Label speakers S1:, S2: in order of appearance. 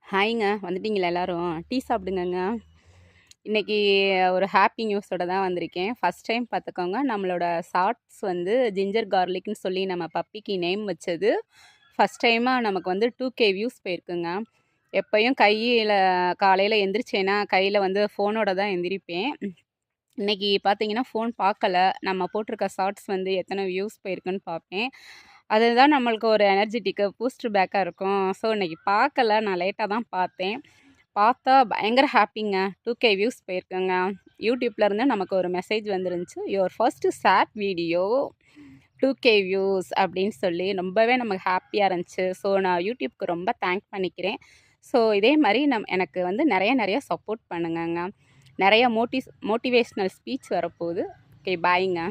S1: ஹாய்ங்க. வந்துட்டீங்களா எல்லாரும்? டீ சாப்பிடுங்கங்க. இன்னைக்கு ஒரு ஹாப்பி நியூஸோட தான் வந்திருக்கேன். ஃபர்ஸ்ட் டைம் பார்த்துக்கோங்க. நம்மளோட ஷார்ட்ஸ் வந்து ஜிஞ்சர் கார்லிக்ன்னு சொல்லி நம்ம பப்பிக்கு நேம் வச்சது. ஃபர்ஸ்ட் டைமா நமக்கு வந்து 2K வியூஸ் போயிருக்குங்க. எப்பயும் கையில காலையில எந்திரிச்சேன்னா, கையில வந்து ஃபோனோட தான் எந்திரிப்பேன். இன்னைக்கு பார்த்தீங்கன்னா, ஃபோன் பார்க்கல. நம்ம போட்டிருக்க ஷார்ட்ஸ் வந்து எத்தனை வியூஸ் போயிருக்குன்னு பார்ப்பேன். அதுதான் நம்மளுக்கு ஒரு எனர்ஜெட்டிக்கு பூஸ்ட் பேக்கா இருக்கும். ஸோ, இன்னைக்கு பார்க்கல. நான் லேட்டா தான் பார்த்தேன். பார்த்தா பயங்கர ஹாப்பிங்க. 2K views போயிருக்குங்க. யூடியூப்லேருந்து நமக்கு ஒரு மெசேஜ் வந்துருந்துச்சு. Your first short video 2K views அப்படின்னு சொல்லி ரொம்பவே நமக்கு ஹாப்பியா இருந்துச்சு. ஸோ, நான் யூடியூப்க்கு ரொம்ப தேங்க் பண்ணிக்கிறேன். ஸோ, இதே மாரி எனக்கு வந்து நெறைய சப்போர்ட் பண்ணுங்கங்க. நெறைய மோட்டிவேஷ்னல் ஸ்பீச் வரப்போகுது. ஓகே பாய்ங்க.